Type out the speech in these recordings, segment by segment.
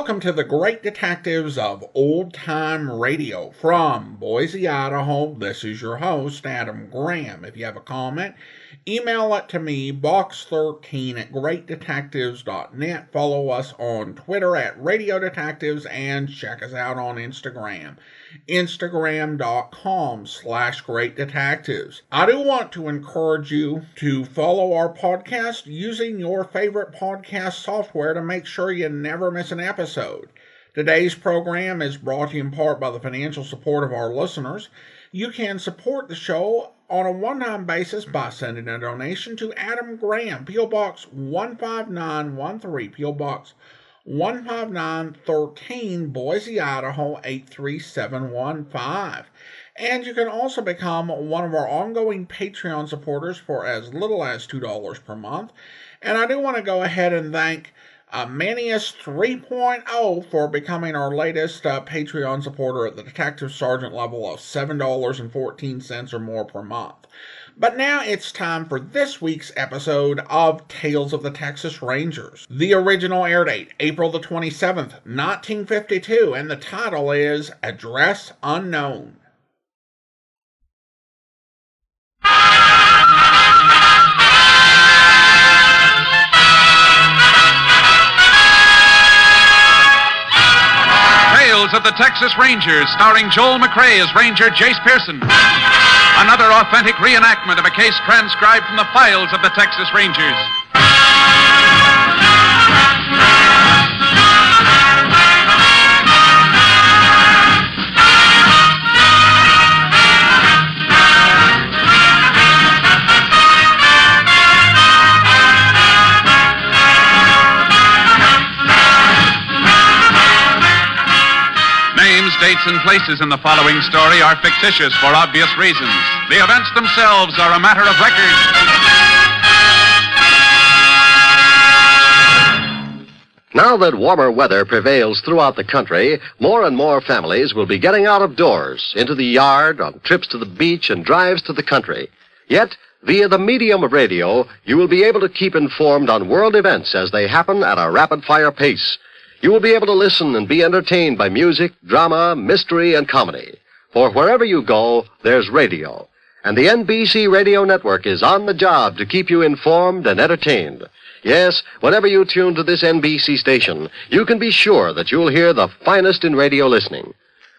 Welcome to the Great Detectives of Old Time Radio. From Boise, Idaho, this is your host, Adam Graham. If you have a comment, email it to me, box13@greatdetectives.net. Follow us on Twitter at Radio Detectives and check us out on Instagram. Instagram.com/Great Detectives. I do want to encourage you to follow our podcast using your favorite podcast software to make sure you never miss an episode. Today's program is brought to you in part by the financial support of our listeners. You can support the show on a one-time basis by sending a donation to Adam Graham, P.O. Box 15913, P.O. Box 15913, Boise, Idaho 83715. And you can also become one of our ongoing Patreon supporters for as little as $2 per month. And I do want to go ahead and thank Manius 3.0 for becoming our latest Patreon supporter at the Detective Sergeant level of $7.14 or more per month. But now it's time for this week's episode of Tales of the Texas Rangers. The original air date, April the 27th, 1952, and the title is Address Unknown. Tales of the Texas Rangers, starring Joel McRae as Ranger Jace Pearson. Another authentic reenactment of a case transcribed from the files of the Texas Rangers. Names, dates, and places in the following story are fictitious for obvious reasons. The events themselves are a matter of record. Now that warmer weather prevails throughout the country, more and more families will be getting out of doors, into the yard, on trips to the beach, and drives to the country. Yet, via the medium of radio, you will be able to keep informed on world events as they happen at a rapid-fire pace. You will be able to listen and be entertained by music, drama, mystery, and comedy. For wherever you go, there's radio. And the NBC Radio Network is on the job to keep you informed and entertained. Yes, whenever you tune to this NBC station, you can be sure that you'll hear the finest in radio listening.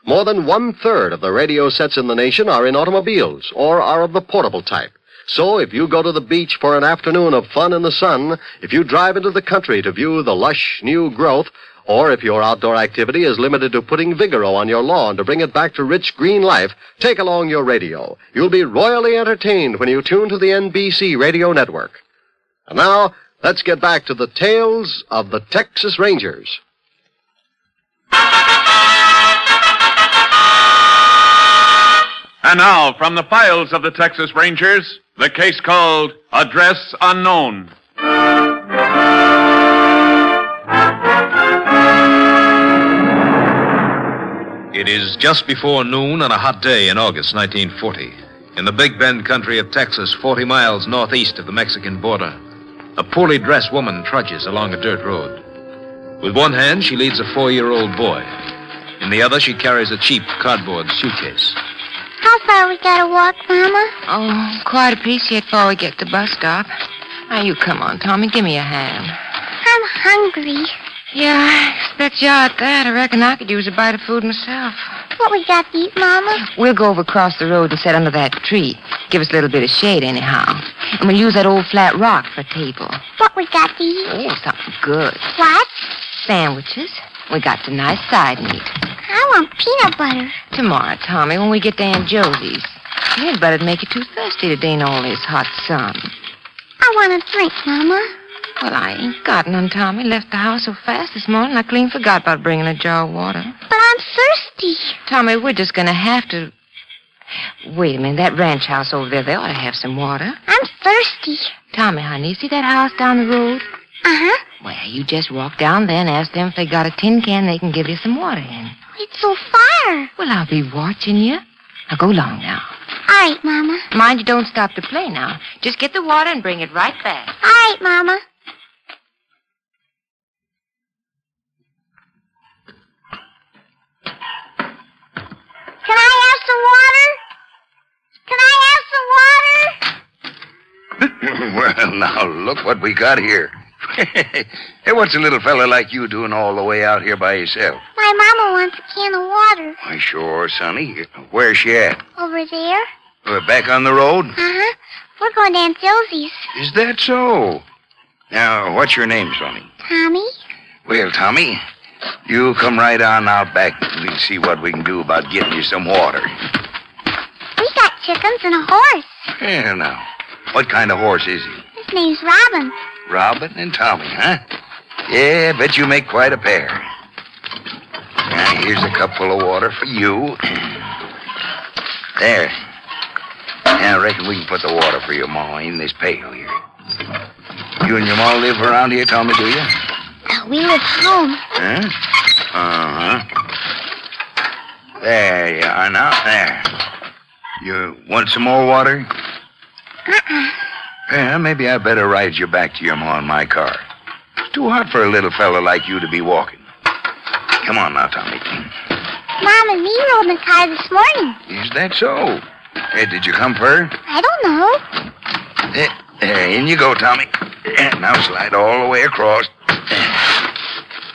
More than 1/3 of the radio sets in the nation are in automobiles or are of the portable type. So if you go to the beach for an afternoon of fun in the sun, if you drive into the country to view the lush new growth, or if your outdoor activity is limited to putting Vigoro on your lawn to bring it back to rich green life, take along your radio. You'll be royally entertained when you tune to the NBC Radio Network. And now, let's get back to the Tales of the Texas Rangers. And now, from the files of the Texas Rangers, the case called Address Unknown. It is just before noon on a hot day in August 1940. In the Big Bend country of Texas, 40 miles northeast of the Mexican border, a poorly dressed woman trudges along a dirt road. With one hand, she leads a 4-year-old boy. In the other, she carries a cheap cardboard suitcase. How far we gotta walk, Mama? Oh, quite a piece yet before we get to the bus stop. Now, you come on, Tommy. Give me a hand. I'm hungry. Yeah, I expect you at that. I reckon I could use a bite of food myself. What we got to eat, Mama? We'll go over across the road and sit under that tree. Give us a little bit of shade anyhow. And we'll use that old flat rock for a table. What we got to eat? Oh, something good. What? Sandwiches. We got the nice side meat. I want peanut butter. Tomorrow, Tommy, when we get to Aunt Josie's. Peanut butter'd make you too thirsty today in all this hot sun. I want a drink, Mama. Well, I ain't got none, Tommy. Left the house so fast this morning, I clean forgot about bringing a jar of water. But I'm thirsty. Tommy, we're just going to have to... Wait a minute, that ranch house over there, they ought to have some water. I'm thirsty. Tommy, honey, you see that house down the road? Uh-huh. Well, you just walk down there and ask them if they got a tin can they can give you some water in. It's so far. Well, I'll be watching you. Now, go along now. All right, Mama. Mind you don't stop to play now. Just get the water and bring it right back. All right, Mama. now, look what we got here. Hey, what's a little fella like you doing all the way out here by yourself? My mama wants a can of water. Why, sure, Sonny. Where's she at? Over there. We're back on the road? Uh-huh. We're going to Aunt Josie's. Is that so? Now, what's your name, Sonny? Tommy? Well, Tommy, you come right on out back and we'll see what we can do about getting you some water. We got chickens and a horse. Yeah, now, what kind of horse is he? His name's Robin. Robin and Tommy, huh? Yeah, bet you make quite a pair. Now, here's a cup full of water for you. There. Now, I reckon we can put the water for your ma in this pail here. You and your ma live around here, Tommy, do you? We live home. Huh? There you are now. There. You want some more water? Yeah, maybe I better ride you back to your ma in my car. It's too hot for a little fella like you to be walking. Come on now, Tommy. Mom and me rode in the car this morning. Is that so? Hey, did you come for her? I don't know. There, in you go, Tommy. Now slide all the way across.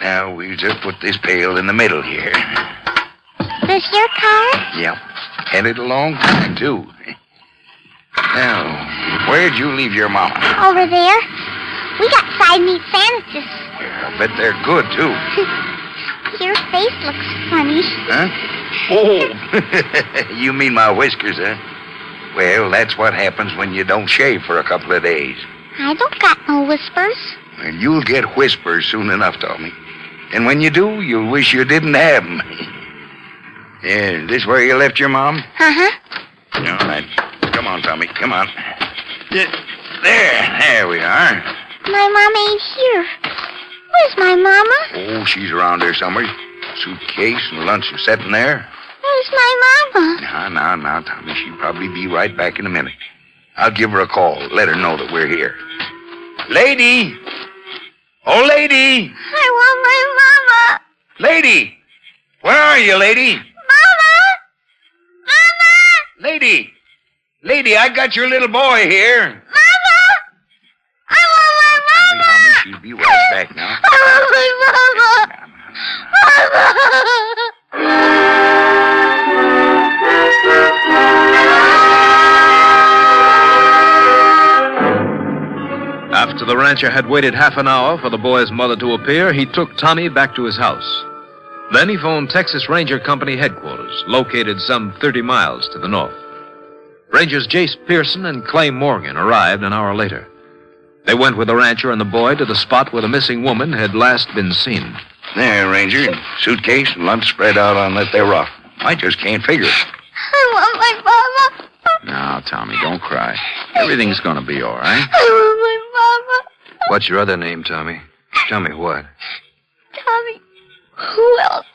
Now, we'll just put this pail in the middle here. This your car? Yep. Had it a long time, too. Now, where'd you leave your mama? Over there. We got side meat sandwiches. I bet they're good, too. Your face looks funny. Huh? Oh, you mean my whiskers, huh? Well, that's what happens when you don't shave for a couple of days. I don't got no whispers. Well, you'll get whispers soon enough, Tommy. And when you do, you'll wish you didn't have them. Yeah, this where you left your mom? Uh-huh. All right. Come on, Tommy. Come on. There we are. My mama ain't here. Where's my mama? Oh, she's around there somewhere. Suitcase and lunch are sitting there. Where's my mama? Now, Tommy. She'll probably be right back in a minute. I'll give her a call. Let her know that we're here. Lady! Oh, lady! I want my mama. Lady! Where are you, lady? Mama! Mama! Lady! Lady, I got your little boy here. Mama! I want my mama! Tommy, she'll be right back now. I want my mama! After the rancher had waited half an hour for the boy's mother to appear, he took Tommy back to his house. Then he phoned Texas Ranger Company headquarters, located some 30 miles to the north. Rangers Jace Pearson and Clay Morgan arrived an hour later. They went with the rancher and the boy to the spot where the missing woman had last been seen. There, Ranger. Suitcase and lunch spread out on that there rock. I just can't figure it. I want my mama. Now, Tommy, don't cry. Everything's gonna be all right. I want my mama. What's your other name, Tommy? Tell me what. Tommy. Who else?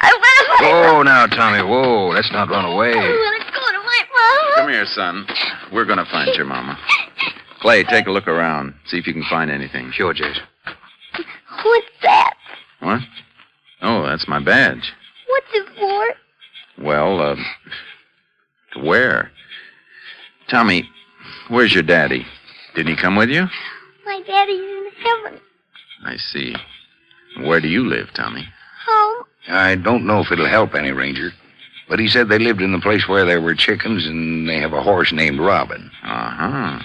I want my Whoa, now, Tommy, whoa. Let's not run away. I want to go to my mama. Come here, son. We're gonna find your mama. Clay, take a look around. See if you can find anything. Sure, Jace. What's that? What? Oh, that's my badge. What's it for? Well, to wear. Tommy, where's your daddy? Didn't he come with you? My daddy's in heaven. I see. Where do you live, Tommy? Home. I don't know if it'll help any, Ranger. But he said they lived in the place where there were chickens and they have a horse named Robin. Uh-huh.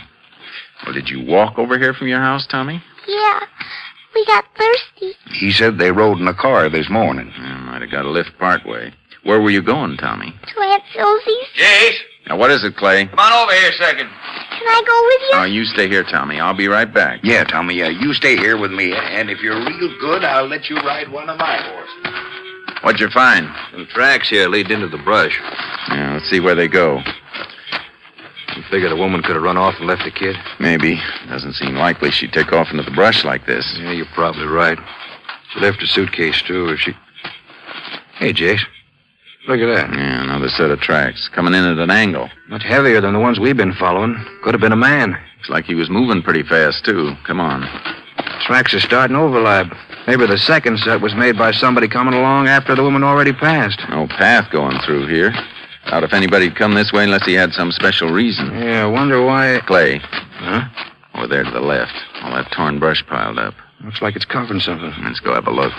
Well, did you walk over here from your house, Tommy? Yeah. We got thirsty. He said they rode in a car this morning. Might have got a lift part way. Where were you going, Tommy? To Aunt Josie's. Jace! Now, what is it, Clay? Come on over here a second. Can I go with you? Oh, you stay here, Tommy. I'll be right back. Yeah, Tommy, you stay here with me, and if you're real good, I'll let you ride one of my horses. What'd you find? Some tracks here lead into the brush. Yeah, let's see where they go. You figured a woman could have run off and left the kid? Maybe. Doesn't seem likely she'd take off into the brush like this. Yeah, you're probably right. She left her suitcase, too, if she... Hey, Jace. Look at that. Yeah, another set of tracks. Coming in at an angle. Much heavier than the ones we've been following. Could have been a man. Looks like he was moving pretty fast, too. Come on. Tracks are starting to overlap. Maybe the second set was made by somebody coming along after the woman already passed. No path going through here. Doubt if anybody'd come this way unless he had some special reason. Yeah, I wonder why... Clay. Huh? over there to the left. All that torn brush piled up. Looks like it's covering something. Let's go have a look.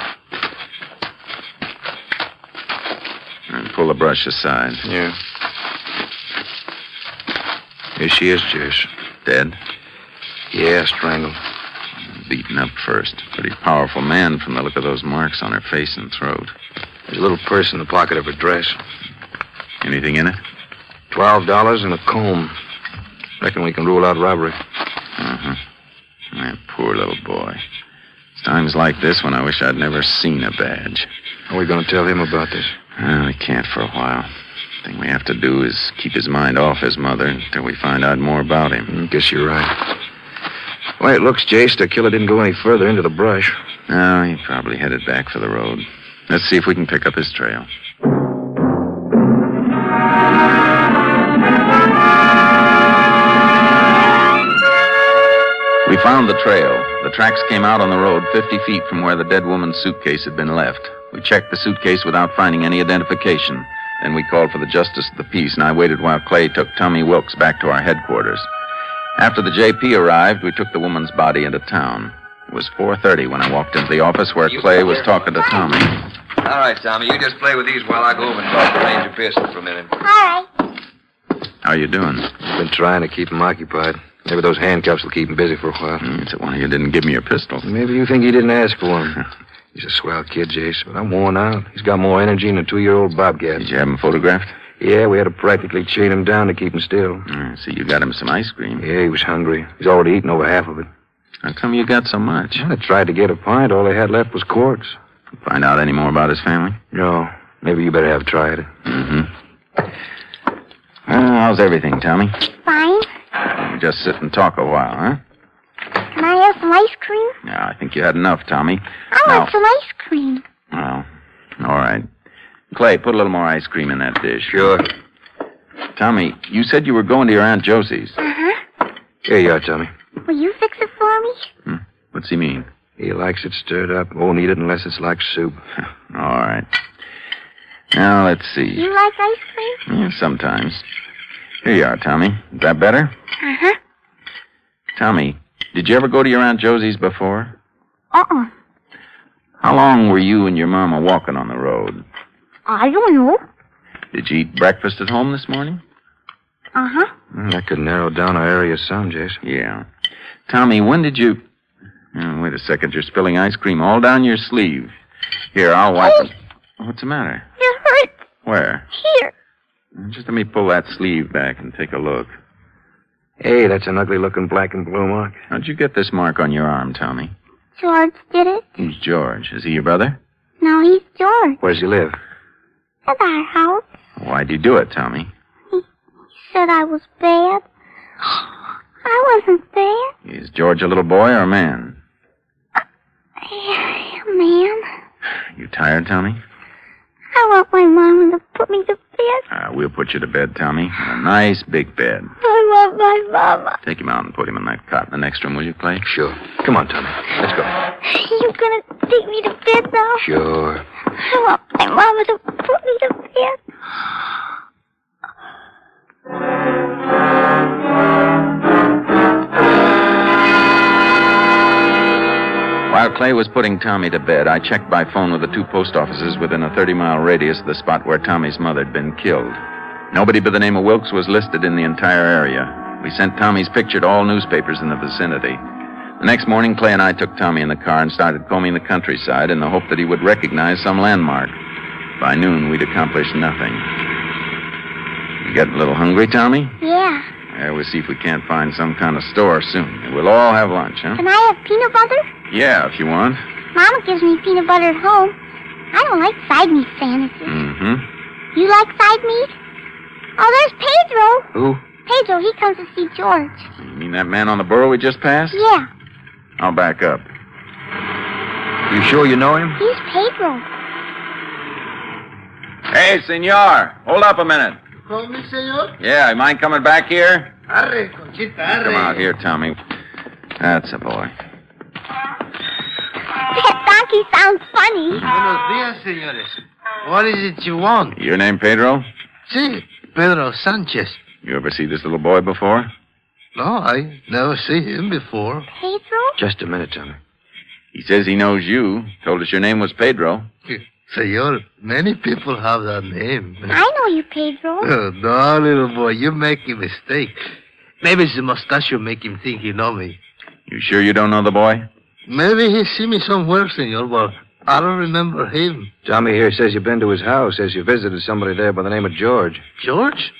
And pull the brush aside. Yeah. Here she is, Jess. Dead? Yeah, strangled. Beaten up first. Pretty powerful man from the look of those marks on her face and throat. There's a little purse in the pocket of her dress. Anything in it? $12 and a comb. Reckon we can rule out robbery. Uh-huh. That poor little boy. It's times like this when I wish I'd never seen a badge. How are we going to tell him about this? We can't for a while. Thing we have to do is keep his mind off his mother until we find out more about him. Guess you're right. Well, it looks, Jace, the killer didn't go any further into the brush. No, he probably headed back for the road. Let's see if we can pick up his trail. We found the trail. The tracks came out on the road 50 feet from where the dead woman's suitcase had been left. We checked the suitcase without finding any identification. Then we called for the justice of the peace, and I waited while Clay took Tommy Wilkes back to our headquarters. After the JP arrived, we took the woman's body into town. It was 4:30 when I walked into the office where Clay was talking to Tommy. All right, Tommy, you just play with these while I go over and talk to Ranger Pearson for a minute. All right. How you doing? Been trying to keep him occupied. Maybe those handcuffs will keep him busy for a while. It's that one of you didn't give me your pistol. Maybe you think he didn't ask for one. He's a swell kid, Jace, but I'm worn out. He's got more energy than a 2-year-old bobcat. Did you have him photographed? Yeah, we had to practically chain him down to keep him still. So you got him some ice cream. Yeah, he was hungry. He's already eaten over half of it. How come you got so much? I tried to get a pint. All they had left was quarts. Find out any more about his family? No. Maybe you better have tried it. Mm-hmm. Well, how's everything, Tommy? Fine. You just sit and talk a while, huh? Can I have some ice cream? No, I think you had enough, Tommy. I want some ice cream. Well, all right. Clay, put a little more ice cream in that dish. Sure. Tommy, you said you were going to your Aunt Josie's. Uh-huh. Here you are, Tommy. Will you fix it for me? What's he mean? He likes it stirred up. Won't eat it unless it's like soup. All right. Now, let's see. You like ice cream? Yeah, sometimes. Here you are, Tommy. Is that better? Uh-huh. Tommy, did you ever go to your Aunt Josie's before? Uh-uh. How long were you and your mama walking on the road? I don't know. Did you eat breakfast at home this morning? Uh-huh. That could narrow down our area some, Jace. Yeah. Tommy, when did you... Oh, wait a second. You're spilling ice cream all down your sleeve. Here, I'll wipe it. What's the matter? It hurts. Where? Here. Just let me pull that sleeve back and take a look. Hey, that's an ugly-looking black and blue mark. How'd you get this mark on your arm, Tommy? George did it. Who's George? Is he your brother? No, he's George. Where does he live? At our house. Why'd you do it, Tommy? He said I was bad. I wasn't bad. Is George a little boy or a man? Man. You tired, Tommy? I want my mama to put me to bed. We'll put you to bed, Tommy. A nice big bed. I want my mama. Take him out and put him in that cot in the next room, will you, Clay? Sure. Come on, Tommy. Let's go. You gonna take me to bed now? Sure. I want my mama to put me to bed. While Clay was putting Tommy to bed, I checked by phone with the 2 post offices within a 30-mile radius of the spot where Tommy's mother had been killed. Nobody but the name of Wilkes was listed in the entire area. We sent Tommy's picture to all newspapers in the vicinity. The next morning, Clay and I took Tommy in the car and started combing the countryside in the hope that he would recognize some landmark. By noon, we'd accomplished nothing. You getting a little hungry, Tommy? Yeah. We'll see if we can't find some kind of store soon. We'll all have lunch, huh? Can I have peanut butter? Yeah, if you want. Mama gives me peanut butter at home. I don't like side meat sandwiches. Mm-hmm. You like side meat? Oh, there's Pedro. Who? Pedro, he comes to see George. You mean that man on the burro we just passed? Yeah. I'll back up. You sure you know him? He's Pedro. Hey, senor. Hold up a minute. Call me, senor? Yeah, you mind coming back here? Arre, Conchita, arre. Come out here, Tommy. That's a boy. That donkey sounds funny. Buenos dias, señores. What is it you want? Your name Pedro? Si, Pedro Sanchez. You ever see this little boy before? No, I never see him before. Pedro? Just a minute, Tommy. He says he knows you. Told us your name was Pedro. Senor, many people have that name. I know you, Pedro. No, little boy, you make a mistake. Maybe it's the mustache make him think he know me. You sure you don't know the boy? Maybe he see me somewhere, senor, but I don't remember him. Tommy here says you've been to his house, says you visited somebody there by the name of George. George?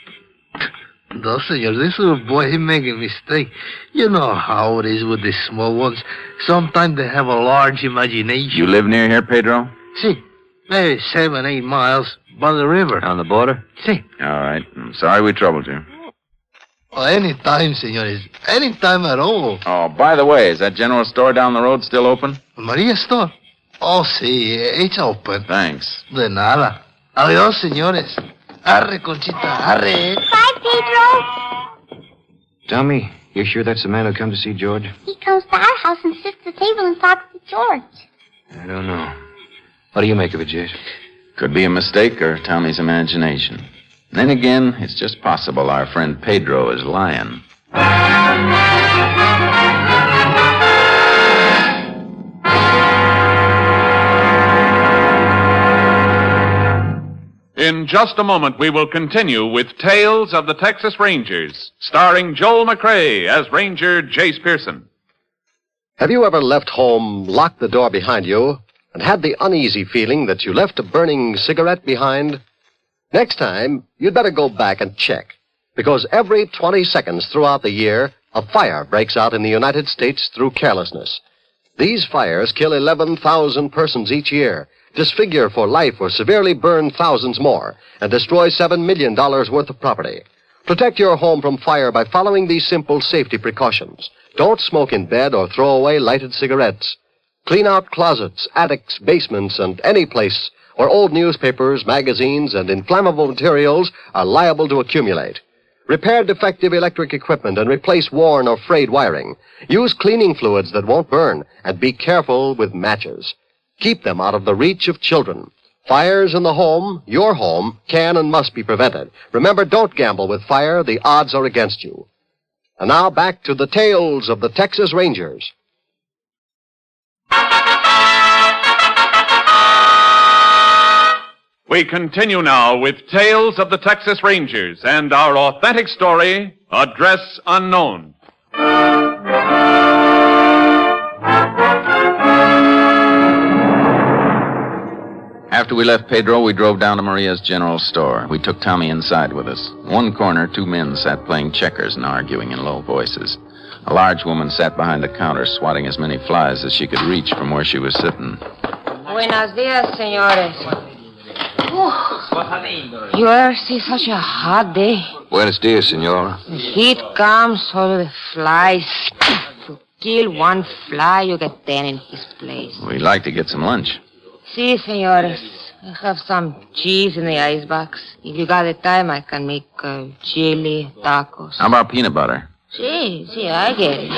No, senor, this little boy, he make a mistake. You know how it is with these small ones. Sometimes they have a large imagination. You live near here, Pedro? See, maybe 7, 8 miles by the river. On the border? See. All right. I'm sorry we troubled you. Well, any time, senores. Any time at all. Oh, by the way, is that general store down the road still open? Maria's store? Oh, sí, it's open. Thanks. De nada. Adiós, señores. Arre, Conchita, arre. Bye, Pedro. Tommy, you sure that's the man who come to see George? He comes to our house and sits at the table and talks to George. I don't know. What do you make of it, Jace? Could be a mistake or Tommy's imagination. Then again, it's just possible our friend Pedro is lying. In just a moment, we will continue with Tales of the Texas Rangers, starring Joel McRae as Ranger Jace Pearson. Have you ever left home, locked the door behind you, and had the uneasy feeling that you left a burning cigarette behind? Next time, you'd better go back and check, because every 20 seconds throughout the year, a fire breaks out in the United States through carelessness. These fires kill 11,000 persons each year, disfigure for life or severely burn thousands more, and destroy $7 million worth of property. Protect your home from fire by following these simple safety precautions. Don't smoke in bed or throw away lighted cigarettes. Clean out closets, attics, basements, and any place where old newspapers, magazines, and inflammable materials are liable to accumulate. Repair defective electric equipment and replace worn or frayed wiring. Use cleaning fluids that won't burn, and be careful with matches. Keep them out of the reach of children. Fires in the home, your home, can and must be prevented. Remember, don't gamble with fire. The odds are against you. And now back to the Tales of the Texas Rangers. We continue now with Tales of the Texas Rangers and our authentic story, Address Unknown. After we left Pedro, we drove down to Maria's general store. We took Tommy inside with us. In one corner, 2 men sat playing checkers and arguing in low voices. A large woman sat behind the counter, swatting as many flies as she could reach from where she was sitting. Buenos dias, señores. You ever see such a hot day? Buenos dias, senora. The heat comes, so do the flies. You kill one fly, you get 10 in his place. We'd like to get some lunch. Si, señores. I have some cheese in the icebox. If you got the time, I can make chili, tacos. How about peanut butter? Si, I get it.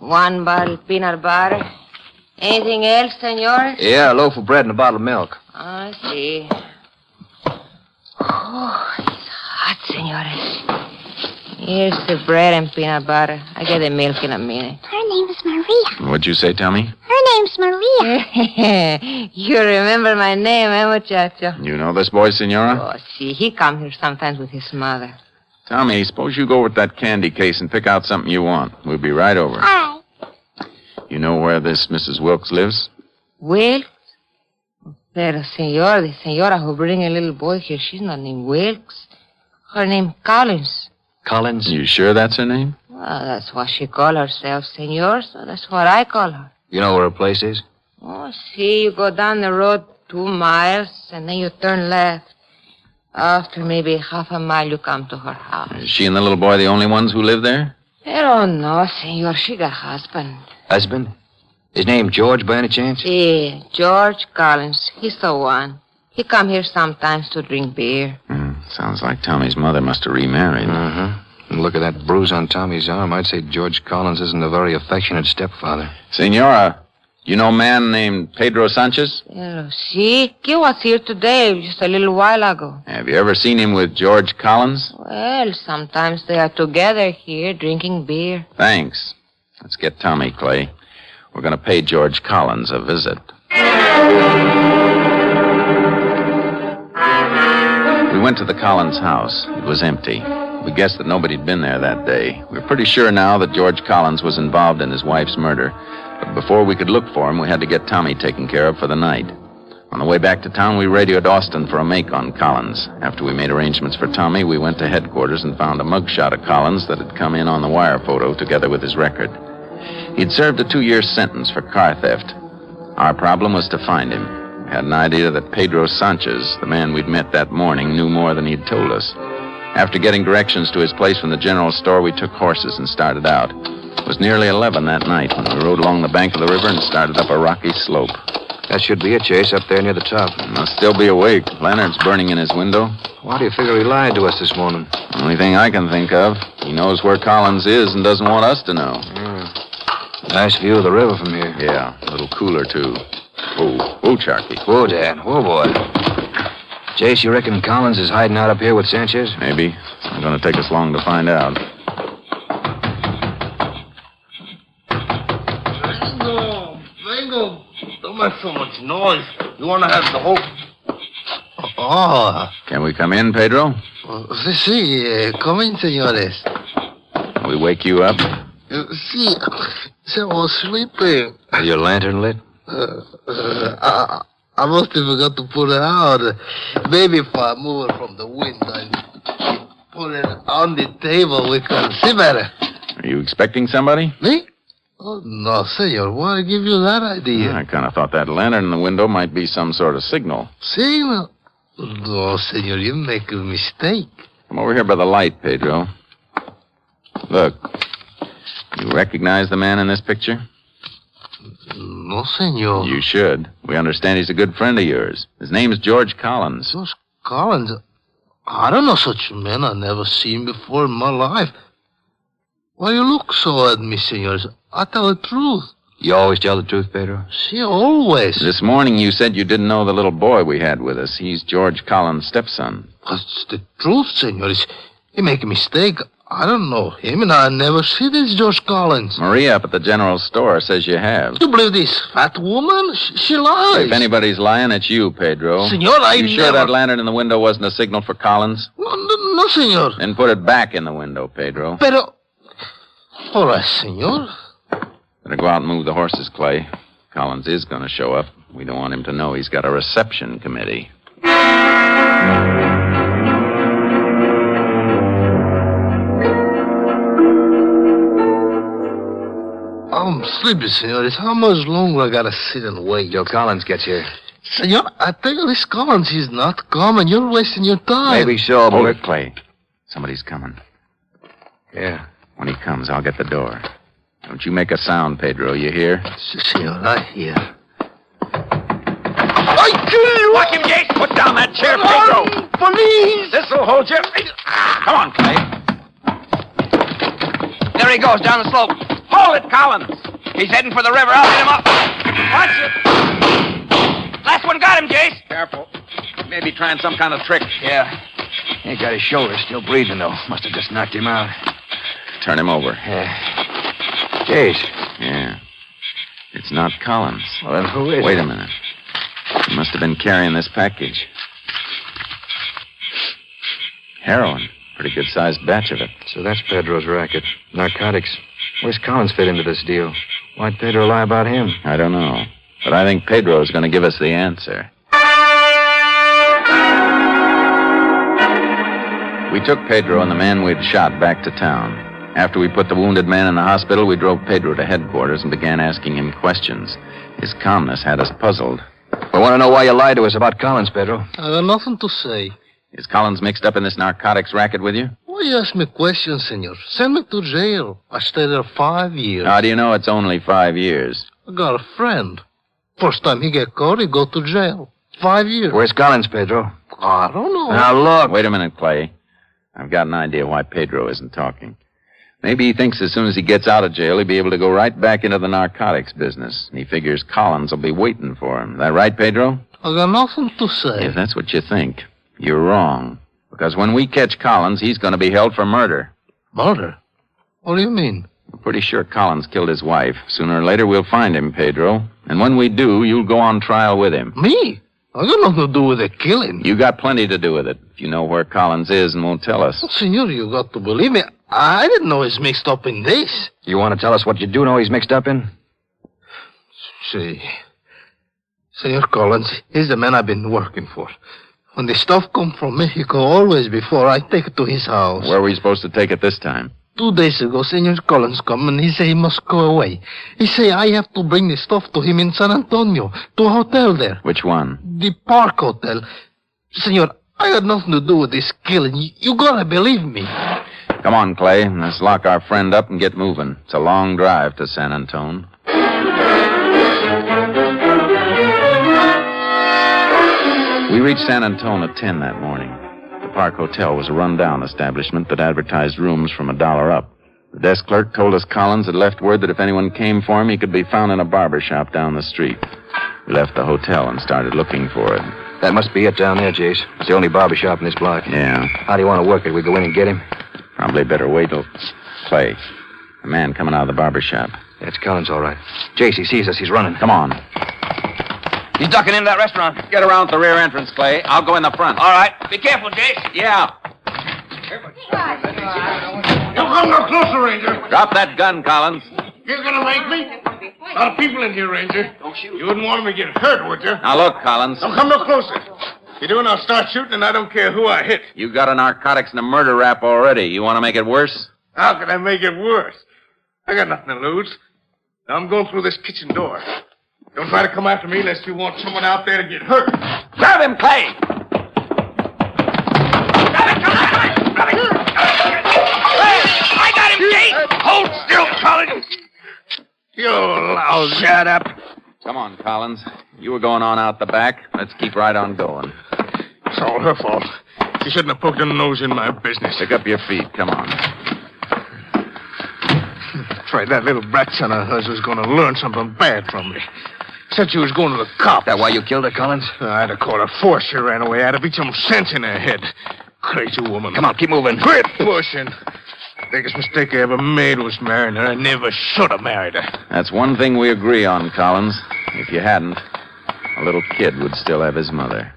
1 bottle peanut butter. Anything else, senores? Yeah, a loaf of bread and a bottle of milk. I see. Oh, it's hot, senores. Here's the bread and peanut butter. I get the milk in a minute. Her name is Maria. What'd you say, Tommy? Her name's Maria. You remember my name, eh, muchacho? You know this boy, senora? Oh, see, he comes here sometimes with his mother. Tommy, suppose you go with that candy case and pick out something you want. We'll be right over. All right. You know where this Mrs. Wilkes lives? Wilkes? Pero, senor, the senora who bring a little boy here, she's not named Wilkes. Her name Collins. Collins? You sure that's her name? Well, that's what she call herself, senor, so that's what I call her. You know where her place is? Oh, see, you go down the road 2 miles, and then you turn left. After maybe half a mile, you come to her house. Is she and the little boy the only ones who live there? Pero no, senor, she got husband. Husband? His name George, by any chance? Yeah, George Collins. He's the one. He come here sometimes to drink beer. Sounds like Tommy's mother must have remarried. And look at that bruise on Tommy's arm. I'd say George Collins isn't a very affectionate stepfather. Senora, You know a man named Pedro Sanchez? See, he was here today, just a little while ago. Have you ever seen him with George Collins? Well, sometimes they are together here drinking beer. Thanks. Let's get Tommy, Clay. We're going to pay George Collins a visit. We went to the Collins house. It was empty. We guessed that nobody had been there that day. We're pretty sure now that George Collins was involved in his wife's murder. But before we could look for him, we had to get Tommy taken care of for the night. On the way back to town, we radioed Austin for a make on Collins. After we made arrangements for Tommy, we went to headquarters and found a mugshot of Collins that had come in on the wire photo together with his record. He'd served a 2-year sentence for car theft. Our problem was to find him. We had an idea that Pedro Sanchez, the man we'd met that morning, knew more than he'd told us. After getting directions to his place from the general store, we took horses and started out. It was nearly 11 that night when we rode along the bank of the river and started up a rocky slope. That should be it, Chase, up there near the top. He must still be awake. Lantern's burning in his window. Why do you figure he lied to us this morning? Only thing I can think of. He knows where Collins is and doesn't want us to know. Nice view of the river from here. Yeah, a little cooler, too. Whoa, Sharky. Whoa, Dad. Whoa, boy. Chase, you reckon Collins is hiding out up here with Sanchez? Maybe. It's not going to take us long to find out. Bingo. Don't make so much noise. You want to have the whole... Oh. Can we come in, Pedro? Sí, come in, señores. We wake you up? Sí, I was sleeping. Is your lantern lit? I must have forgot to put it out. Maybe if I move it from the window and put it on the table, we can see better. Are you expecting somebody? Me? Oh, no, senor. Why give you that idea? I kind of thought that lantern in the window might be some sort of signal. Signal? No, senor, you make a mistake. Come over here by the light, Pedro. Look. You recognize the man in this picture? No, senor. You should. We understand he's a good friend of yours. His name's George Collins. George Collins? I don't know such a man. I've never seen before in my life. Why you look so at me, senors? I tell the truth. You always tell the truth, Pedro? See, always. This morning you said you didn't know the little boy we had with us. He's George Collins' stepson. That's the truth, senors. You make a mistake. I don't know him, and I never see this George Collins. Maria up at the general store says you have. You believe this fat woman? She lies. If anybody's lying, it's you, Pedro. Senor, You sure that lantern in the window wasn't a signal for Collins? No, senor. Then put it back in the window, Pedro. Pero... All right, senor. Better go out and move the horses, Clay. Collins is going to show up. We don't want him to know he's got a reception committee. I'm sleepy, senores. How much longer I gotta sit and wait? Till Collins gets here. Senor, I tell you, this Collins, he's not coming. You're wasting your time. Maybe so, but... Hold it, Clay. Somebody's coming. Yeah. When he comes, I'll get the door. Don't you make a sound, Pedro, you hear? Senor, I hear. I kill you! Watch him, Jake! Put down that chair, Pedro! Police! This'll hold you. Come on, Clay. There he goes, down the slope. Hold it, Collins. He's heading for the river. I'll hit him up. Watch it. Last one got him, Jace. Careful. Maybe trying some kind of trick. Yeah. Ain't got his shoulder. Still breathing, though. Must have just knocked him out. Turn him over. Yeah. Jace. Yeah. It's not Collins. Well, then who is Wait it? a minute. He must have been carrying this package. Heroin. Pretty good-sized batch of it. So that's Pedro's racket. Narcotics. Where's Collins fit into this deal? Why'd Pedro lie about him? I don't know. But I think Pedro's going to give us the answer. We took Pedro and the man we'd shot back to town. After we put the wounded man in the hospital, we drove Pedro to headquarters and began asking him questions. His calmness had us puzzled. We want to know why you lied to us about Collins, Pedro. I got nothing to say. Is Collins mixed up in this narcotics racket with you? Why you ask me questions, senor? Send me to jail. I stayed there 5 years. How do you know it's only 5 years? I got a friend. First time he get caught, he go to jail. 5 years. Where's Collins, Pedro? I don't know. Now, look. Wait a minute, Clay. I've got an idea why Pedro isn't talking. Maybe he thinks as soon as he gets out of jail, he'll be able to go right back into the narcotics business. And he figures Collins will be waiting for him. That right, Pedro? I got nothing to say. If that's what you think, you're wrong. Because when we catch Collins, he's going to be held for murder. Murder? What do you mean? We're pretty sure Collins killed his wife. Sooner or later, we'll find him, Pedro. And when we do, you'll go on trial with him. Me? I got nothing to do with the killing. You got plenty to do with it. If you know where Collins is and won't tell us. Senor, you got to believe me. I didn't know he's mixed up in this. You want to tell us what you do know he's mixed up in? See, Senor Collins, he's the man I've been working for. When the stuff come from Mexico, always before I take it to his house. Where are we supposed to take it this time? 2 days ago, Senor Collins come and he say he must go away. He say I have to bring the stuff to him in San Antonio, to a hotel there. Which one? The Park Hotel. Senor, I got nothing to do with this killing. You gotta believe me. Come on, Clay. Let's lock our friend up and get moving. It's a long drive to San Antone. We reached San Antone at 10 that morning. The Park Hotel was a run-down establishment that advertised rooms from $1 up. The desk clerk told us Collins had left word that if anyone came for him, he could be found in a barber shop down the street. We left the hotel and started looking for it. That must be it down there, Jace. It's the only barber shop in this block. Yeah. How do you want to work it? We go in and get him? Probably better wait till... Clay, a man coming out of the barber shop. That's Collins, all right. Jace, he sees us. He's running. Come on. He's ducking into that restaurant. Get around the rear entrance, Clay. I'll go in the front. All right. Be careful, Jace. Yeah. Don't come no closer, Ranger. Drop that gun, Collins. You're gonna make me? A lot of people in here, Ranger. Don't shoot. You wouldn't want them to get hurt, would you? Now, look, Collins. Don't come no closer. If you do, and I'll start shooting, and I don't care who I hit. You got a narcotics and a murder rap already. You want to make it worse? How can I make it worse? I got nothing to lose. Now I'm going through this kitchen door. Don't try to come after me unless you want someone out there to get hurt. Grab him, Clay! Grab him! I got him, Jake! Hold still, Collins! You lousy. Shut up. Come on, Collins. You were going on out the back. Let's keep right on going. It's all her fault. She shouldn't have poked her nose in my business. Pick up your feet. Come on. Afraid that little brat son of hers was going to learn something bad from me. Said she was going to the cop. That why you killed her, Collins? I'd have caught her before she ran away. I'd have beat some sense in her head. Crazy woman. Come on, keep moving. Quit pushing. Biggest mistake I ever made was marrying her. I never should have married her. That's one thing we agree on, Collins. If you hadn't, a little kid would still have his mother.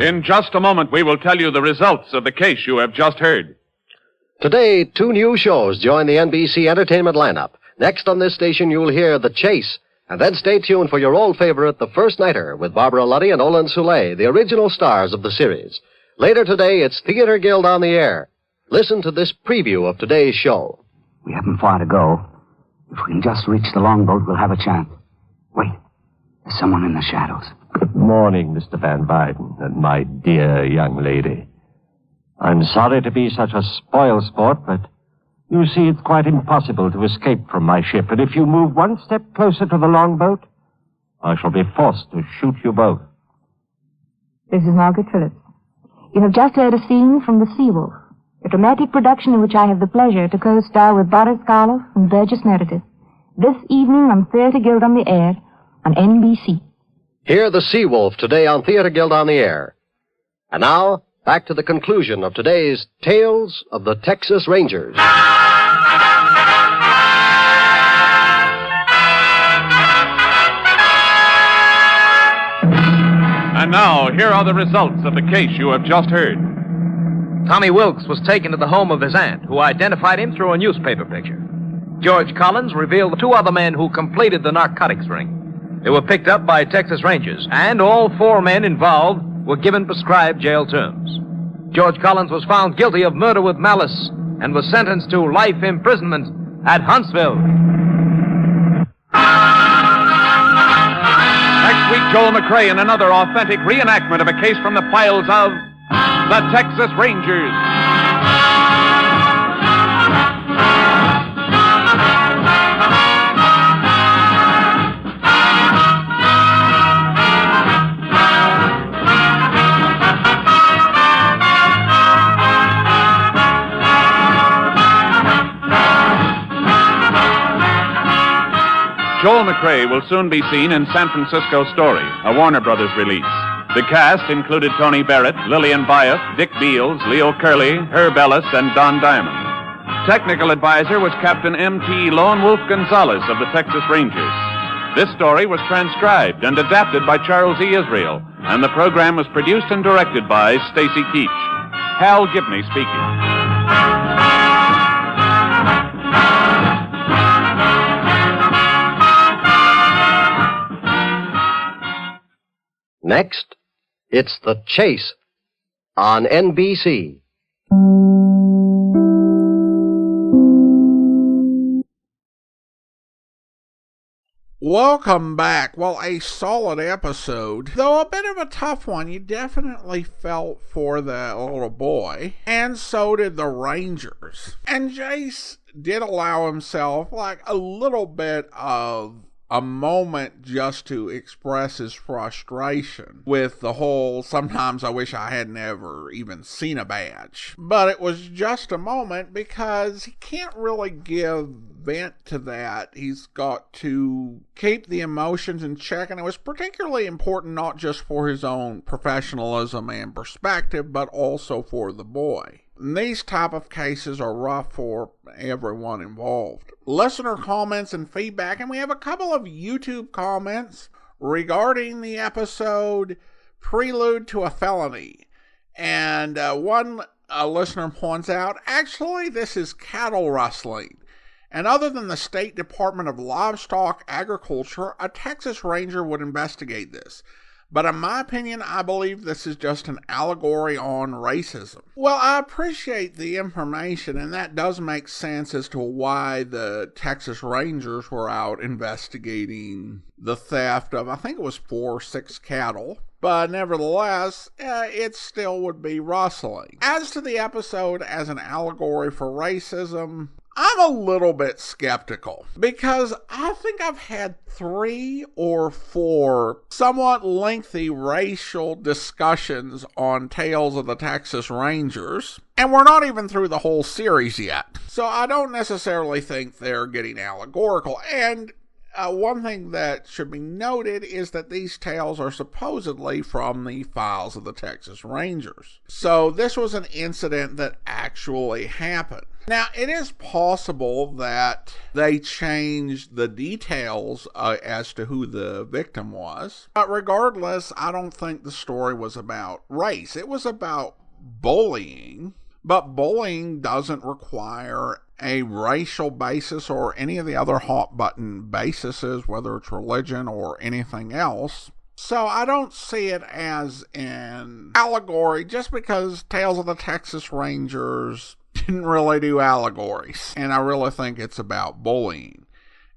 In just a moment, we will tell you the results of the case you have just heard. Today, 2 new shows join the NBC Entertainment lineup. Next on this station, you'll hear The Chase. And then stay tuned for your old favorite, The First Nighter, with Barbara Luddy and Olin Soule, the original stars of the series. Later today, it's Theater Guild on the Air. Listen to this preview of today's show. We haven't far to go. If we can just reach the longboat, we'll have a chance. Wait. There's someone in the shadows. Good morning, Mr. Van Wyden, and my dear young lady. I'm sorry to be such a spoilsport, but you see it's quite impossible to escape from my ship, and if you move one step closer to the longboat, I shall be forced to shoot you both. This is Margaret Phillips. You have just heard a scene from The Seawolf, a dramatic production in which I have the pleasure to co-star with Boris Karloff and Burgess Meredith. This evening on Theater Guild on the Air on NBC. Hear The Seawolf today on Theater Guild on the Air. And now, back to the conclusion of today's Tales of the Texas Rangers. And now, here are the results of the case you have just heard. Tommy Wilkes was taken to the home of his aunt, who identified him through a newspaper picture. George Collins revealed the 2 other men who completed the narcotics ring. They were picked up by Texas Rangers, and all 4 men involved were given prescribed jail terms. George Collins was found guilty of murder with malice and was sentenced to life imprisonment at Huntsville. Next week, Joel McCrea in another authentic reenactment of a case from the files of the Texas Rangers. Joel McCrea will soon be seen in San Francisco Story, a Warner Brothers release. The cast included Tony Barrett, Lillian Byeth, Dick Beals, Leo Curley, Herb Ellis, and Don Diamond. Technical advisor was Captain M.T. Lone Wolf Gonzalez of the Texas Rangers. This story was transcribed and adapted by Charles E. Israel, and the program was produced and directed by Stacy Keach. Hal Gibney speaking. Next, it's The Chase on NBC. Welcome back. Well, a solid episode, though a bit of a tough one. You definitely felt for the little boy, and so did the Rangers. And Jace did allow himself like a little bit of a moment just to express his frustration with the whole, sometimes I wish I had never even seen a badge. But it was just a moment because he can't really give vent to that. He's got to keep the emotions in check, and it was particularly important not just for his own professionalism and perspective, but also for the boy. And these type of cases are rough for everyone involved. Listener comments and feedback, and we have a couple of YouTube comments regarding the episode Prelude to a Felony. And one listener points out, actually this is cattle rustling. And other than the State Department of Livestock Agriculture, a Texas Ranger would investigate this. But in my opinion, I believe this is just an allegory on racism. Well, I appreciate the information, and that does make sense as to why the Texas Rangers were out investigating the theft of, I think it was 4 or 6 cattle. But nevertheless, it still would be rustling. As to the episode as an allegory for racism, I'm a little bit skeptical because I think I've had 3 or 4 somewhat lengthy racial discussions on Tales of the Texas Rangers, and we're not even through the whole series yet. So I don't necessarily think they're getting allegorical. And one thing that should be noted is that these tales are supposedly from the files of the Texas Rangers. So this was an incident that actually happened. Now, it is possible that they changed the details as to who the victim was. But regardless, I don't think the story was about race. It was about bullying. But bullying doesn't require a racial basis or any of the other hot button bases, whether it's religion or anything else. So I don't see it as an allegory just because Tales of the Texas Rangers didn't really do allegories. And I really think it's about bullying.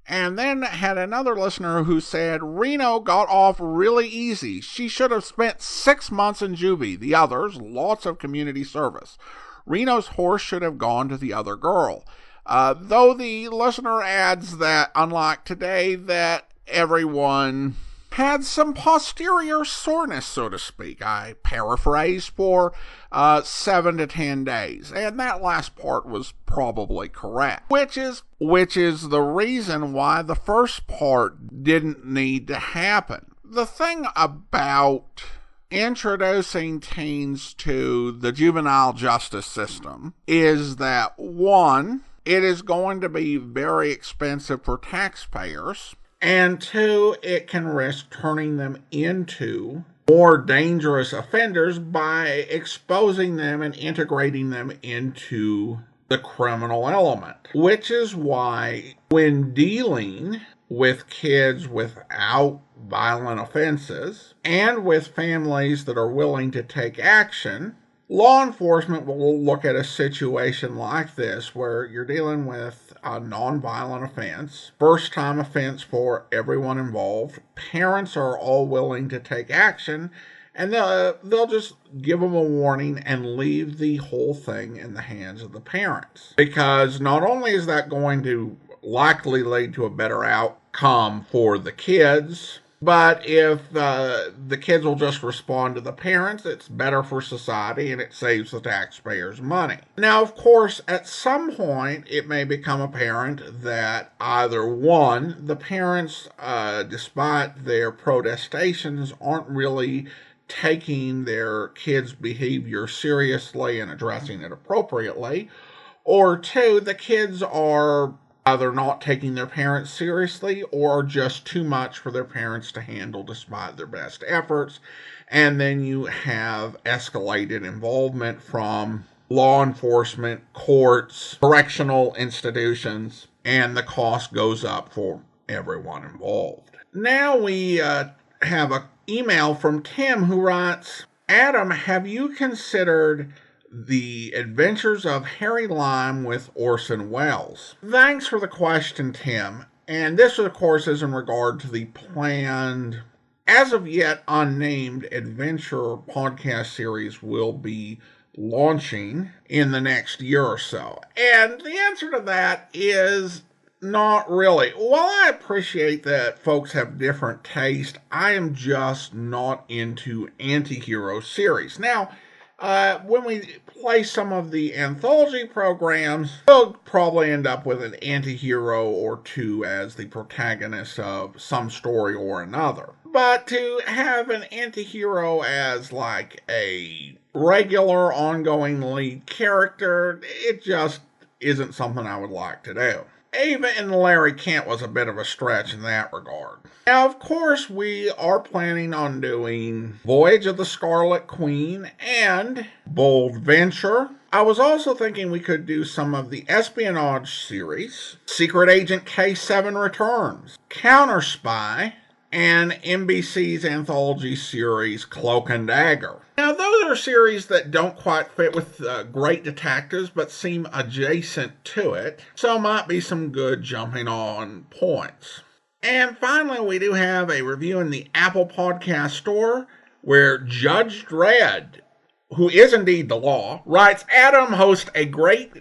And then had another listener who said, Reno got off really easy. She should have spent 6 months in juvie. The others, lots of community service. Reno's horse should have gone to the other girl. Though the listener adds that, unlike today, that everyone had some posterior soreness, so to speak. I paraphrase for 7 to 10 days. And that last part was probably correct. Which is the reason why the first part didn't need to happen. The thing about introducing teens to the juvenile justice system is that, 1, it is going to be very expensive for taxpayers, and 2, it can risk turning them into more dangerous offenders by exposing them and integrating them into the criminal element. Which is why, when dealing with kids without violent offenses and with families that are willing to take action, law enforcement will look at a situation like this where you're dealing with a non-violent offense, first-time offense for everyone involved. Parents are all willing to take action, and they'll just give them a warning and leave the whole thing in the hands of the parents. Because not only is that going to likely lead to a better outcome for the kids, But if the kids will just respond to the parents, it's better for society and it saves the taxpayers money. Now, of course, at some point, it may become apparent that either one, the parents, despite their protestations, aren't really taking their kids' behavior seriously and addressing it appropriately, or two, the kids are either not taking their parents seriously or just too much for their parents to handle despite their best efforts. And then you have escalated involvement from law enforcement, courts, correctional institutions, and the cost goes up for everyone involved. Now we have an email from Tim who writes, Adam, have you considered The Adventures of Harry Lime with Orson Welles? Thanks for the question, Tim. And this, of course, is in regard to the planned, as of yet unnamed, adventure podcast series we'll be launching in the next year or so. And the answer to that is not really. While I appreciate that folks have different taste, I am just not into anti-hero series. Now, when we play some of the anthology programs, we'll probably end up with an anti-hero or two as the protagonist of some story or another. But to have an anti-hero as like a regular ongoing lead character, it just isn't something I would like to do. Ava and Larry Kent was a bit of a stretch in that regard. Now, of course, we are planning on doing Voyage of the Scarlet Queen and Bold Venture. I was also thinking we could do some of the espionage series, Secret Agent K7 Returns, Counter Spy, and NBC's anthology series Cloak and Dagger. Now, those are series that don't quite fit with Great Detectives, but seem adjacent to it, so might be some good jumping on points. And finally, we do have a review in the Apple Podcast Store, where Judge Dredd, who is indeed the law, writes, Adam hosts a great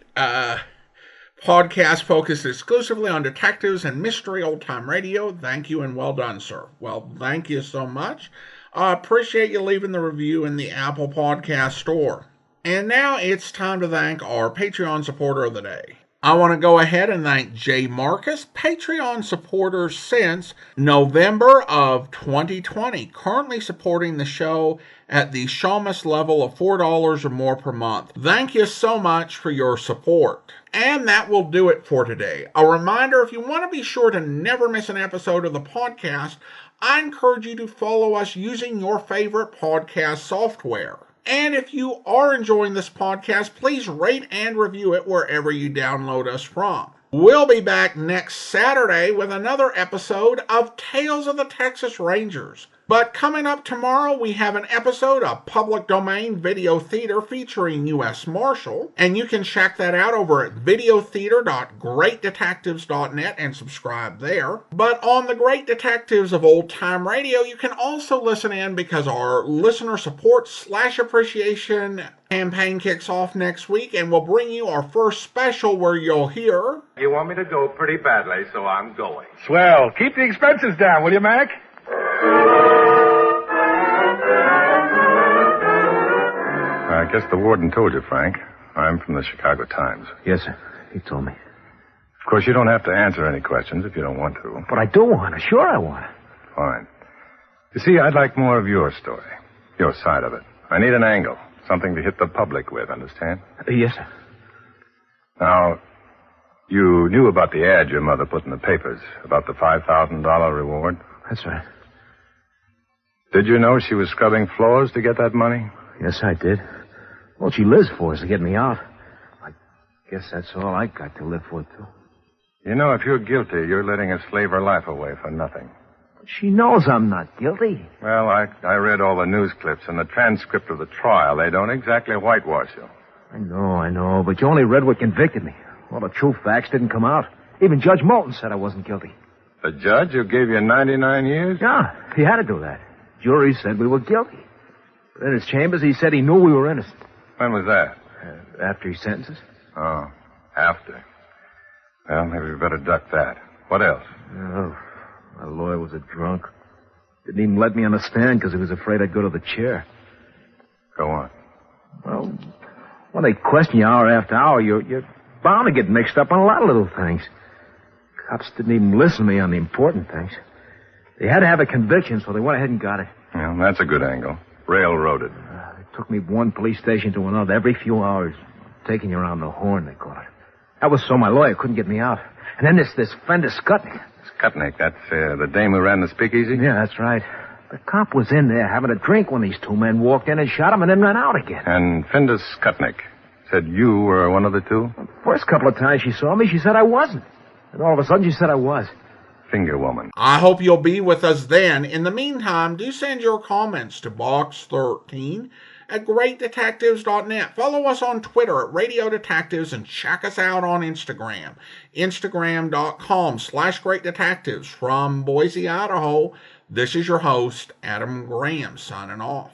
podcast focused exclusively on detectives and mystery old-time radio. Thank you and well done, sir. Well, thank you so much. I appreciate you leaving the review in the Apple Podcast Store. And now it's time to thank our Patreon supporter of the day. I want to go ahead and thank Jay Marcus, Patreon supporter since November of 2020, currently supporting the show at the Shamus level of $4 or more per month. Thank you so much for your support. And that will do it for today. A reminder, if you want to be sure to never miss an episode of the podcast, I encourage you to follow us using your favorite podcast software. And if you are enjoying this podcast, please rate and review it wherever you download us from. We'll be back next Saturday with another episode of Tales of the Texas Rangers. But coming up tomorrow, we have an episode of Public Domain Video Theater featuring U.S. Marshal, and you can check that out over at videotheater.greatdetectives.net and subscribe there. But on the Great Detectives of Old Time Radio, you can also listen in because our listener support / appreciation campaign kicks off next week, and we'll bring you our first special where you'll hear... You want me to go pretty badly, so I'm going. Swell. Keep the expenses down, will you, Mac? I guess the warden told you, Frank. I'm from the Chicago Times. Yes, sir. He told me. Of course, you don't have to answer any questions if you don't want to. But I do want to. Sure I want to. Fine. You see, I'd like more of your story. Your side of it. I need an angle. Something to hit the public with, understand? Yes, sir. Now, you knew about the ad your mother put in the papers about the $5,000 reward? That's right. Did you know she was scrubbing floors to get that money? Yes, I did. All she lives for is to get me out. I guess that's all I got to live for, too. You know, if you're guilty, you're letting her slave her life away for nothing. She knows I'm not guilty. Well, I read all the news clips and the transcript of the trial. They don't exactly whitewash you. I know, but you only read what convicted me. All the true facts didn't come out. Even Judge Moulton said I wasn't guilty. The judge who gave you 99 years? Yeah, he had to do that. Jury said we were guilty. But in his chambers, he said he knew we were innocent. When was that? After he sentenced us. Oh, after. Well, maybe we better duck that. What else? Oh, my lawyer was a drunk. Didn't even let me on the stand because he was afraid I'd go to the chair. Go on. Well, when they question you hour after hour, you're bound to get mixed up on a lot of little things. Cops didn't even listen to me on the important things. They had to have a conviction, so they went ahead and got it. Yeah, that's a good angle. Railroaded. They took me from one police station to another every few hours. Taking you around the horn, they call it. That was so my lawyer couldn't get me out. And then this Fender Skutnik. Skutnik, that's the dame who ran the speakeasy? Yeah, that's right. The cop was in there having a drink when these two men walked in and shot him and then ran out again. And Fender Skutnik said you were one of the two? The first couple of times she saw me, she said I wasn't. And all of a sudden, she said I was. Finger woman. I hope you'll be with us then. In the meantime, do send your comments to Box13 at greatdetectives.net. Follow us on Twitter at Radio Detectives and check us out on Instagram. Instagram.com/greatdetectives. From Boise, Idaho, this is your host, Adam Graham, signing off.